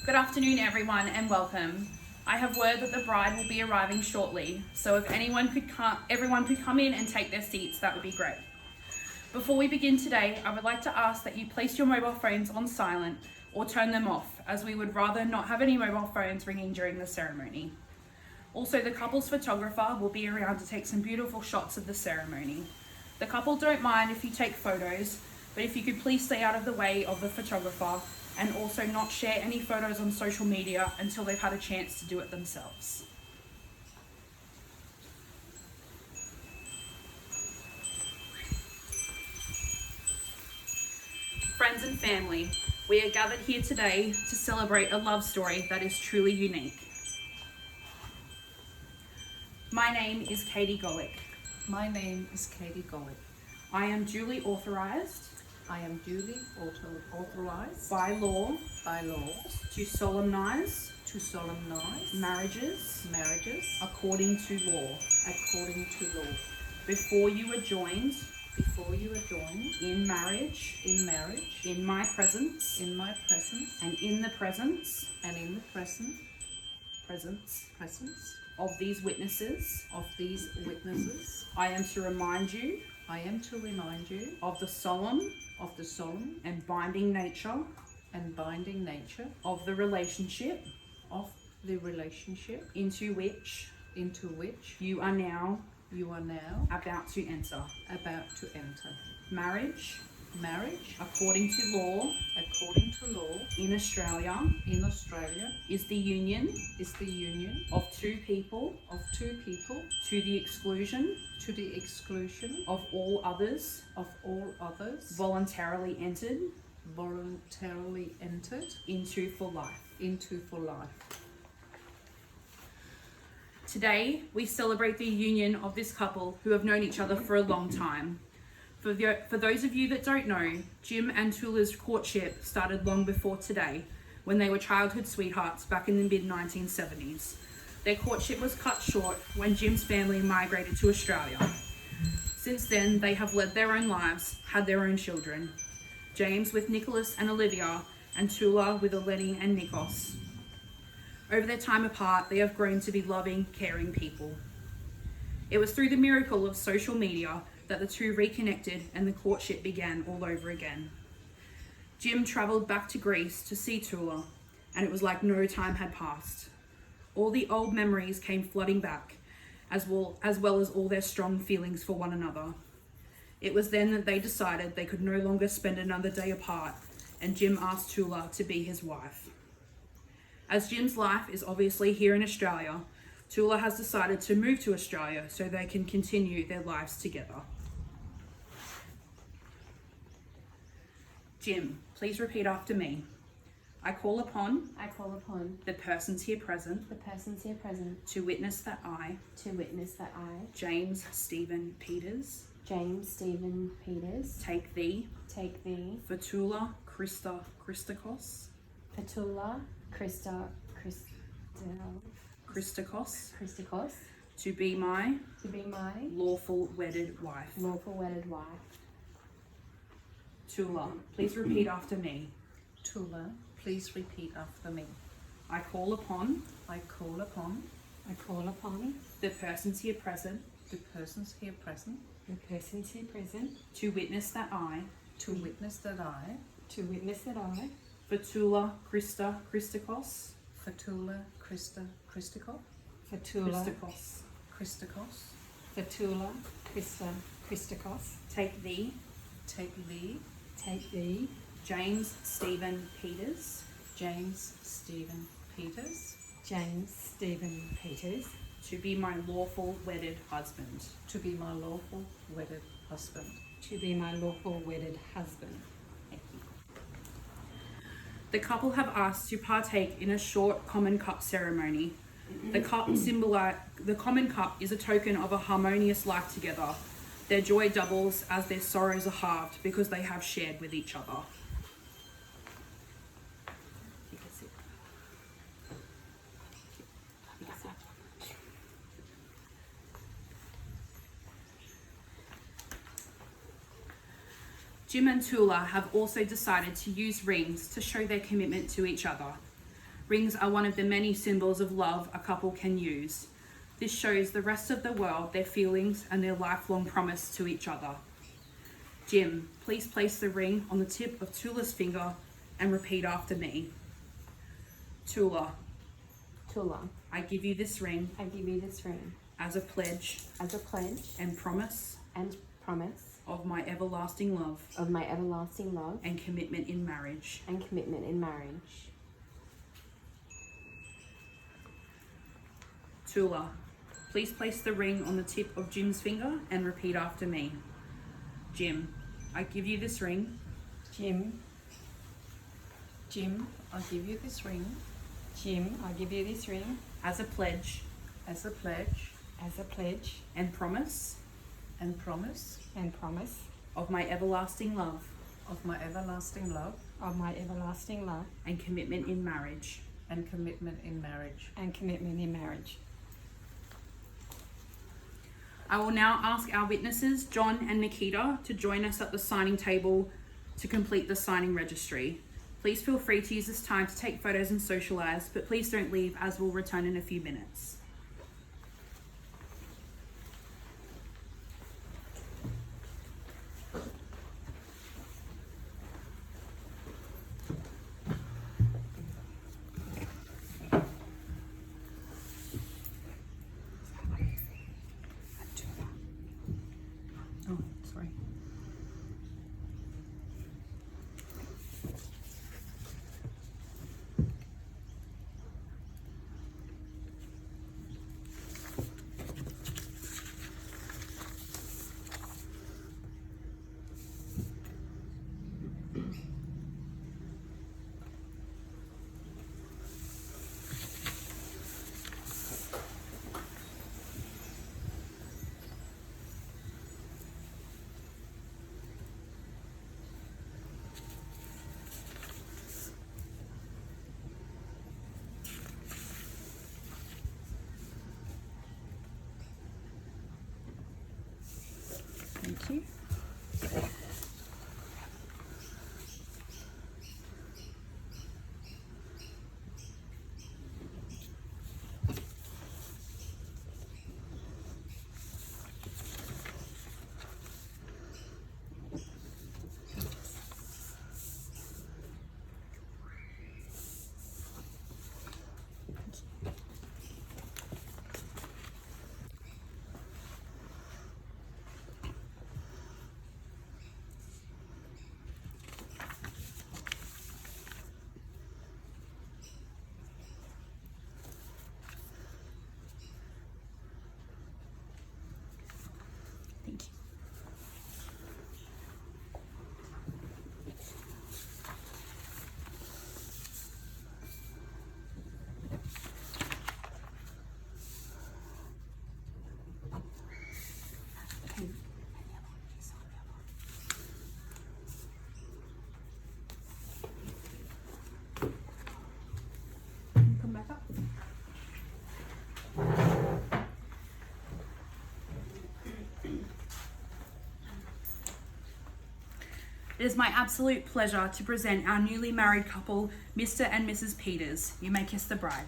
Good afternoon, everyone, and welcome. I have word that the bride will be arriving shortly, so if everyone could come in and take their seats, that would be great. Before we begin today, I would like to ask that you place your mobile phones on silent or turn them off, as we would rather not have any mobile phones ringing during the ceremony. Also, the couple's photographer will be around to take some beautiful shots of the ceremony. The couple don't mind if you take photos, but if you could please stay out of the way of the photographer and also not share any photos on social media until they've had a chance to do it themselves. Friends and family, we are gathered here today to celebrate a love story that is truly unique. My name is Katie Golick. My name is Katie Golick. I am duly authorised I am duly authorised by law to solemnise marriages according to law before you are joined in marriage in my presence and in the presence of these witnesses. I am to remind you of the solemn and binding nature of the relationship into which you are now about to enter. Marriage according to law in Australia is the union of two people to the exclusion of all others voluntarily entered into for life. Today, we celebrate the union of this couple who have known each other for a long time. For those of you that don't know, Jim and Toula's courtship started long before today, when they were childhood sweethearts back in the mid-1970s. Their courtship was cut short when Jim's family migrated to Australia. Since then, they have led their own lives, had their own children. James with Nicholas and Olivia, and Toula with Eleni and Nikos. Over their time apart, they have grown to be loving, caring people. It was through the miracle of social media that the two reconnected and the courtship began all over again. Jim travelled back to Greece to see Toula, and it was like no time had passed. All the old memories came flooding back, as well as all their strong feelings for one another. It was then that they decided they could no longer spend another day apart, and Jim asked Toula to be his wife. As Jim's life is obviously here in Australia, Toula has decided to move to Australia so they can continue their lives together. Jim, please repeat after me. I call upon the persons here present to witness that I, James Stephen Peters, take thee for Toula Christakos to be my lawful wedded wife. Toula, please repeat after me. I call upon the persons here present to witness that I for Toula Christakos take thee James Stephen Peters to be my lawful wedded husband. Thank you. The couple have asked to partake in a short common cup ceremony. The common cup is a token of a harmonious life together. Their joy doubles as their sorrows are halved because they have shared with each other. Jim and Toula have also decided to use rings to show their commitment to each other. Rings are one of the many symbols of love a couple can use. This shows the rest of the world their feelings and their lifelong promise to each other. Jim, please place the ring on the tip of Toula's finger and repeat after me. Toula, Toula, I give you this ring I give you this ring as a pledge as a pledge and promise and promise of my everlasting love of my everlasting love and commitment in marriage. and commitment in marriage. Toula, please place the ring on the tip of Jim's finger and repeat after me. Jim, I give you this ring Jim, I give you this ring Jim, I give you this ring as a pledge as a pledge and promise and promise of my everlasting love of my everlasting love and commitment in marriage. and commitment in marriage. I will now ask our witnesses, John and Nikita, to join us at the signing table to complete the signing registry. Please feel free to use this time to take photos and socialise, but please don't leave as we'll return in a few minutes. Oh, sorry. Thank you. Thank you. Come back up. It is my absolute pleasure to present our newly married couple, Mr. and Mrs. Peters. You may kiss the bride.